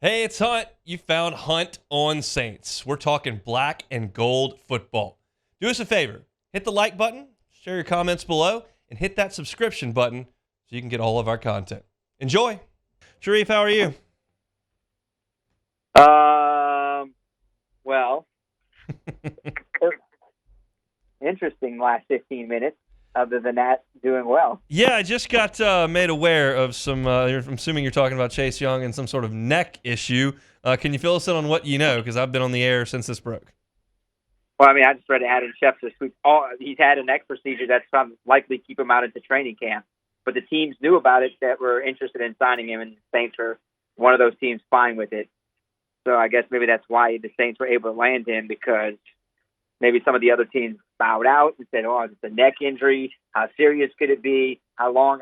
Hey, it's Hunt. You found Hunt on Saints. We're talking black and gold football. Do us a favor. Hit the like button, share your comments below, and hit that subscription button so you can get all of our content. Enjoy. Sharif, how are you? Well, interesting last 15 minutes. Other than that, doing well. Yeah, I just got made aware of some, I'm assuming you're talking about Chase Young and some sort of neck issue. Can you fill us in on what you know? Because I've been on the air since this broke. Well, I mean, I just read Adam Schefter. He's had a neck procedure that's likely keep him out into training camp. But the teams knew about it that were interested in signing him, and the Saints were one of those teams fine with it. So I guess maybe that's why the Saints were able to land him, because maybe some of the other teams bowed out and said, "Oh, it's a neck injury. How serious could it be? How long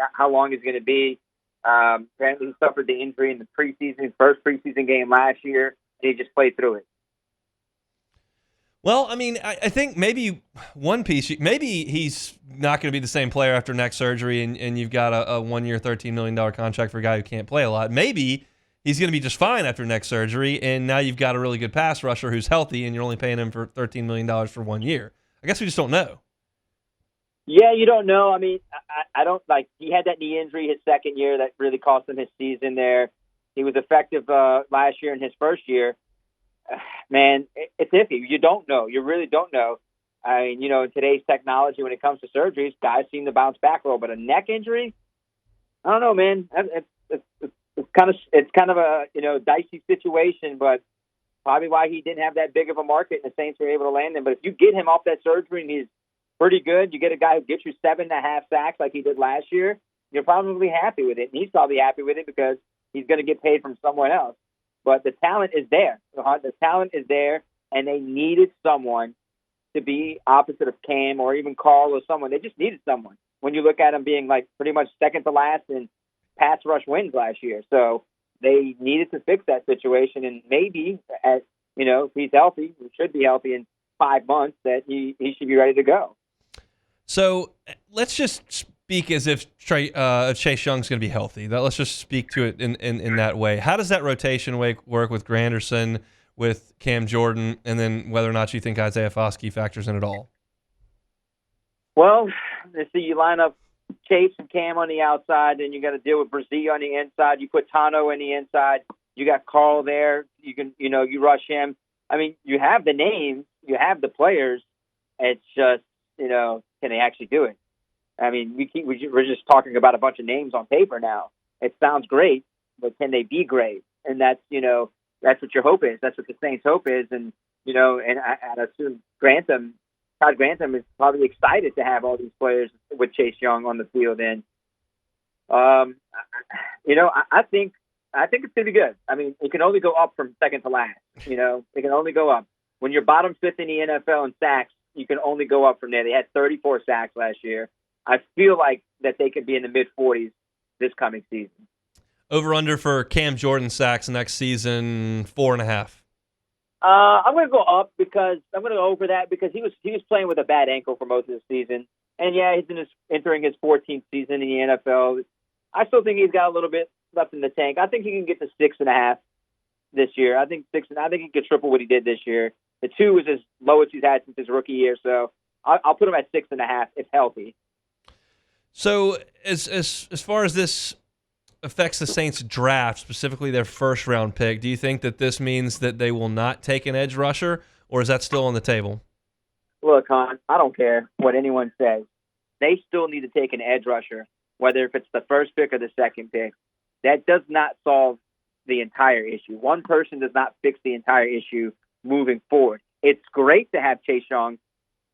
is it going to be?" Apparently, he suffered the injury in the first preseason game last year, and he just played through it. Well, I mean, I think maybe one piece, maybe he's not going to be the same player after neck surgery, and you've got a 1-year, $13 million contract for a guy who can't play a lot. Maybe he's going to be just fine after neck surgery, and now you've got a really good pass rusher who's healthy, and you're only paying him for $13 million for 1 year. I guess we just don't know. Yeah, you don't know. I mean, I don't like. He had that knee injury his second year that really cost him his season there. He was effective last year in his first year. Man, it's iffy. You don't know. You really don't know. I mean, in today's technology, when it comes to surgeries, guys seem to bounce back well. But a neck injury, I don't know, man. It's kind of a dicey situation, but probably why he didn't have that big of a market, and the Saints were able to land him. But if you get him off that surgery and he's pretty good, you get a guy who gets you 7.5 sacks like he did last year, you're probably happy with it. And he's probably happy with it because he's going to get paid from someone else. But the talent is there. The talent is there, and they needed someone to be opposite of Cam or even Carl or someone. They just needed someone. When you look at him being like pretty much second to last in pass rush wins last year. So they needed to fix that situation, and maybe, if he's healthy, he should be healthy in 5 months, that he should be ready to go. So let's just speak as if Chase Young's going to be healthy. Let's just speak to it in that way. How does that rotation work with Granderson, with Cam Jordan, and then whether or not you think Isaiah Foskey factors in at all? Well, let's see, you line up Chase and Cam on the outside, then you got to deal with Brazil on the inside. You put Tano on the inside. You got Carl there. You can, you rush him. I mean, you have the names, you have the players. It's just, can they actually do it? I mean, we're just talking about a bunch of names on paper now. It sounds great, but can they be great? And that's what your hope is. That's what the Saints' hope is. And and I assume Todd Grantham is probably excited to have all these players with Chase Young on the field. And I think it's gonna be good. I mean, it can only go up from second to last. It can only go up. When you're bottom fifth in the NFL in sacks, you can only go up from there. They had 34 sacks last year. I feel like that they could be in the mid-40s this coming season. Over under for Cam Jordan sacks next season, 4.5. I'm going to go up because I'm going to go over that because he was playing with a bad ankle for most of the season, and yeah, he's entering his 14th season in the NFL. I still think he's got a little bit left in the tank. I think he can get to 6.5 this year. I think he could triple what he did this year. The 2 is as low as he's had since his rookie year, so I'll put him at 6.5 if healthy. So as far as this affects the Saints draft, specifically their first round pick, do you think that this means that they will not take an edge rusher, or is that still on the table? Look, Hon, I don't care what anyone says. They still need to take an edge rusher, whether if it's the first pick or the second pick. That does not solve the entire issue. One person does not fix the entire issue moving forward. It's great to have Chase Young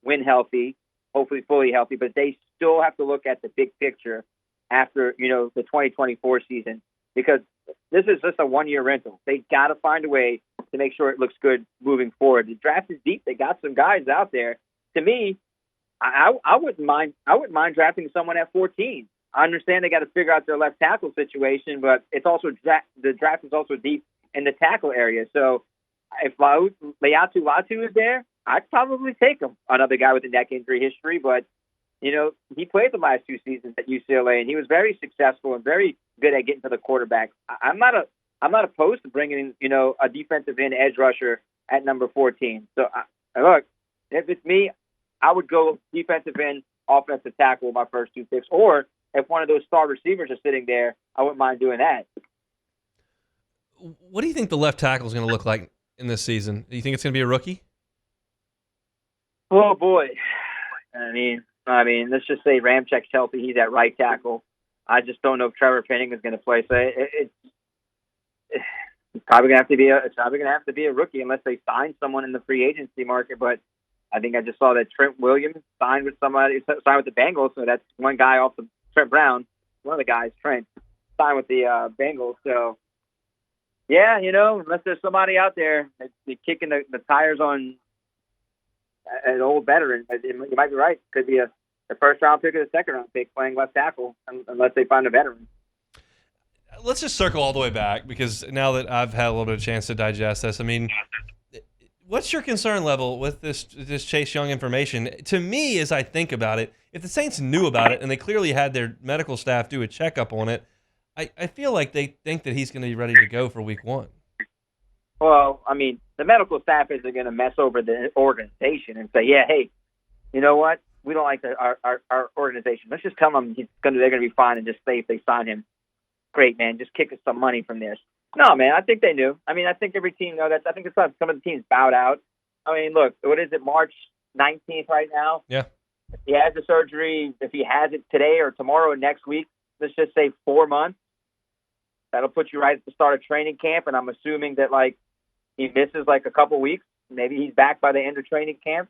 when healthy, hopefully fully healthy, but they still have to look at the big picture after, the 2024 season, because this is just a 1-year rental. They got to find a way to make sure it looks good moving forward. The draft is deep. They got some guys out there. To me, I wouldn't mind drafting someone at 14. I understand they got to figure out their left tackle situation, but it's also the draft is also deep in the tackle area. So if Leatu Latu is there, I'd probably take him. Another guy with a neck injury history, but he played the last 2 seasons at UCLA, and he was very successful and very good at getting to the quarterback. I'm I'm not opposed to bringing in, a defensive end edge rusher at number 14. So, look, if it's me, I would go defensive end, offensive tackle with my first 2 picks. Or if one of those star receivers are sitting there, I wouldn't mind doing that. What do you think the left tackle is going to look like in this season? Do you think it's going to be a rookie? Oh, boy. I mean, let's just say Ramczak's healthy. He's at right tackle. I just don't know if Trevor Penning is going to play. So it's probably going to have to be a rookie unless they sign someone in the free agency market. But I think I just saw that Trent Williams signed with the Bengals. So that's one guy off the Trent Brown. One of the guys, Trent, signed with the Bengals. So yeah, unless there's somebody out there that's kicking the tires on an old veteran, you might be right. Could be a first-round pick or a second-round pick playing left tackle, unless they find a veteran. Let's just circle all the way back, because now that I've had a little bit of chance to digest this, I mean, what's your concern level with this Chase Young information? To me, as I think about it, if the Saints knew about it and they clearly had their medical staff do a checkup on it, I feel like they think that he's going to be ready to go for week 1. Well, I mean, the medical staff isn't going to mess over the organization and say, yeah, hey, you know what? We don't like our organization. Let's just tell them they're going to be fine and just say if they sign him. Great, man. Just kick us some money from this. No, man, I think they knew. I mean, I think every team knows that. I think some of the teams bowed out. I mean, look, what is it, March 19th right now? Yeah. If he has the surgery, if he has it today or tomorrow or next week, let's just say 4 months, that'll put you right at the start of training camp, and I'm assuming that, he misses, a couple weeks. Maybe he's back by the end of training camp,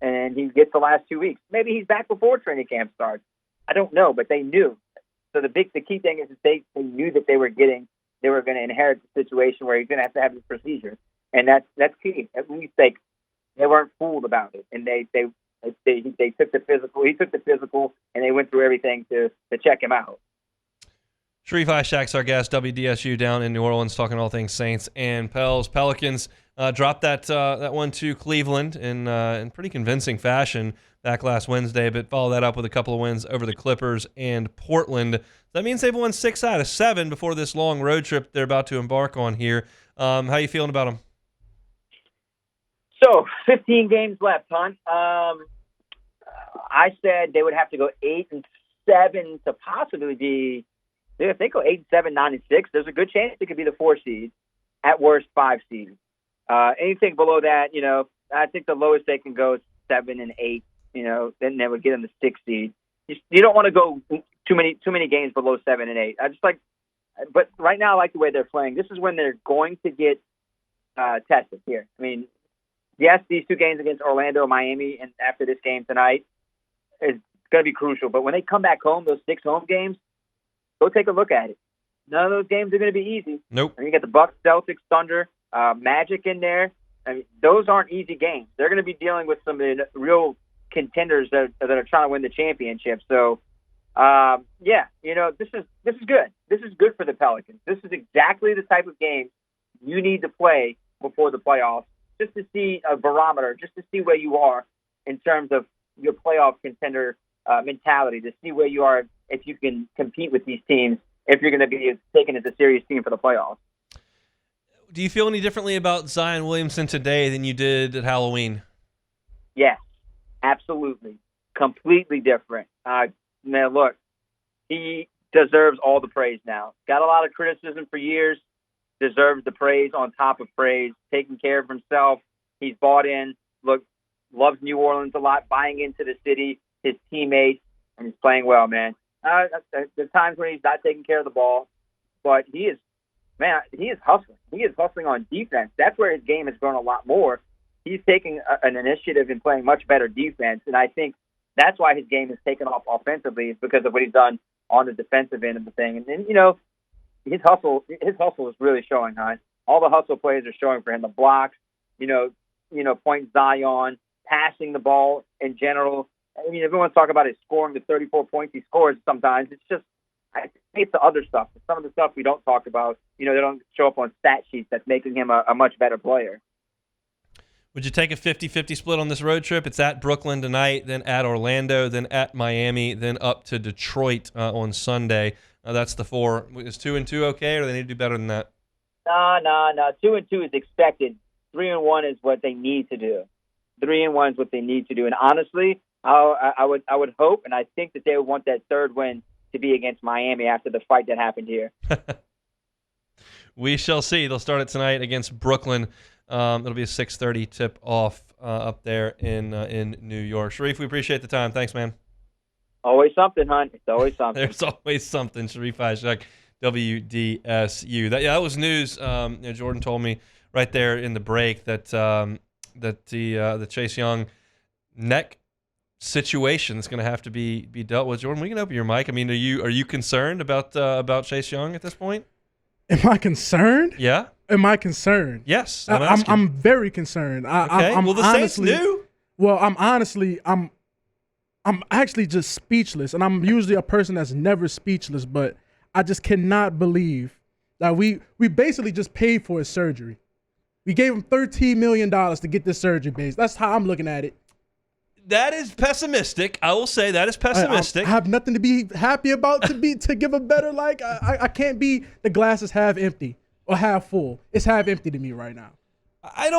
and he gets the last 2 weeks. Maybe he's back before training camp starts. I don't know, but they knew. So the key thing is that they knew that they were going to inherit the situation where he's going to have this procedure, and that's key. At least they weren't fooled about it, and they took the physical. He took the physical, and they went through everything to check him out. Sharif Ishaq's our guest, WDSU down in New Orleans, talking all things Saints and Pels. Pelicans dropped that one to Cleveland in pretty convincing fashion back last Wednesday, but followed that up with a couple of wins over the Clippers and Portland. That means they've won 6 out of 7 before this long road trip they're about to embark on here. How you feeling about them? So, 15 games left, Hunt. I said they would have to go 8-7 to possibly be. If they go 8-7, 9-6, there's a good chance it could be the 4 seed, at worst 5 seed. Anything below that, I think the lowest they can go is 7-8. Then they would get them the 6 seed. You don't want to go too many games below 7 and 8. But right now I like the way they're playing. This is when they're going to get tested here. I mean, yes, these 2 games against Orlando, Miami, and after this game tonight is going to be crucial. But when they come back home, those 6 home games, go take a look at it. None of those games are going to be easy. Nope. And you got the Bucks, Celtics, Thunder, Magic in there. I mean, those aren't easy games. They're going to be dealing with some of the real contenders that are trying to win the championship. So, this is good. This is good for the Pelicans. This is exactly the type of game you need to play before the playoffs, just to see a barometer, just to see where you are in terms of your playoff contender mentality, to see where you are if you can compete with these teams, if you're going to be taken as a serious team for the playoffs. Do you feel any differently about Zion Williamson today than you did at Halloween? Yes, absolutely. Completely different. Now, look, he deserves all the praise now. Got a lot of criticism for years, deserves the praise on top of praise, taking care of himself. He's bought in, loves New Orleans a lot, buying into the city, his teammates, and he's playing well, man. There's times when he's not taking care of the ball, but he is hustling. He is hustling on defense. That's where his game has grown a lot more. He's taking an initiative and playing much better defense, and I think that's why his game has taken off offensively, is because of what he's done on the defensive end of the thing. And then, his hustle is really showing, huh? All the hustle plays are showing for him. The blocks, point Zion, passing the ball in general. I mean, everyone's talking about his scoring, the 34 points he scores sometimes. It's the other stuff. Some of the stuff we don't talk about, they don't show up on stat sheets that's making him a much better player. Would you take a 50-50 split on this road trip? It's at Brooklyn tonight, then at Orlando, then at Miami, then up to Detroit on Sunday. That's the 4. Is 2-2 okay, or do they need to do better than that? No. 2-2 is expected. 3-1 is what they need to do. 3-1 is what they need to do. And honestly, I would hope, and I think that they would want that third win to be against Miami after the fight that happened here. We shall see. They'll start it tonight against Brooklyn. It'll be a 6:30 tip off up there in New York. Sharif, we appreciate the time. Thanks, man. Always something, hon. It's always something. There's always something. Sharif Ishaq, WDSU. That was news. Jordan told me right there in the break that the Chase Young neck situation is going to have to be dealt with. Jordan, we can open your mic. I mean, are you concerned about Chase Young at this point? Am I concerned? Yeah. Am I concerned? Yes. I'm very concerned. Okay. I'm well, the honestly, Saints knew. Well, I'm actually just speechless, and I'm usually a person that's never speechless, but I just cannot believe that we basically just paid for his surgery. We gave him $13 million to get this surgery based. That's how I'm looking at it. That is pessimistic. I will say that is pessimistic. I have nothing to be happy about to give a better like. I can't be the glass is half empty or half full. It's half empty to me right now. I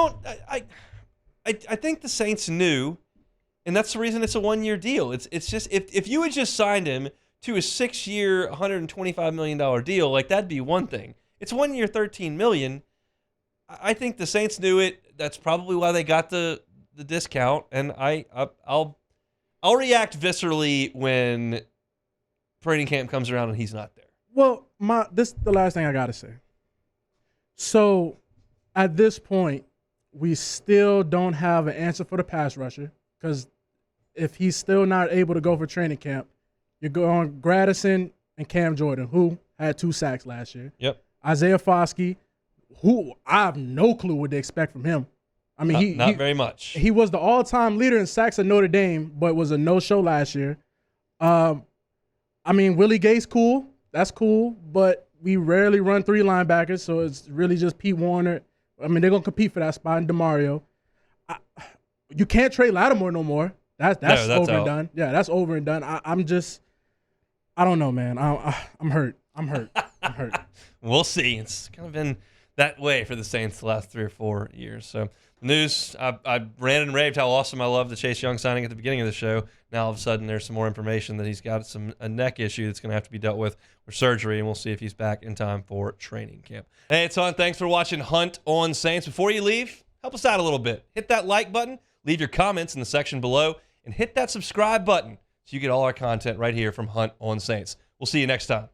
think the Saints knew, and that's the reason it's a 1-year deal. It's just if you had just signed him to a 6-year, $125 million deal, like that'd be one thing. It's 1 year, $13 million. I think the Saints knew it. That's probably why they got the discount, and I'll react viscerally when training camp comes around and he's not there. Well, this is the last thing I gotta say. So, at this point, we still don't have an answer for the pass rusher because if he's still not able to go for training camp, you're going Gradison and Cam Jordan, who had 2 sacks last year. Yep. Isaiah Foskey, who I have no clue what to expect from him. I mean, not very much. He was the all-time leader in sacks at Notre Dame, but was a no-show last year. I mean, Willie Gay's cool. That's cool, but we rarely run 3 linebackers, so it's really just Pete Warner. I mean, they're going to compete for that spot in DeMario. You can't trade Lattimore no more. That's over and done. Yeah, that's over and done. I don't know, man. I'm hurt. I'm hurt. We'll see. It's kind of been that way for the Saints the last 3 or 4 years. So the news, I ran and raved how awesome I love the Chase Young signing at the beginning of the show. Now all of a sudden there's some more information that he's got a neck issue that's going to have to be dealt with surgery, and we'll see if he's back in time for training camp. Hey, it's on. Thanks for watching Hunt on Saints. Before you leave, help us out a little bit. Hit that like button, leave your comments in the section below, and hit that subscribe button so you get all our content right here from Hunt on Saints. We'll see you next time.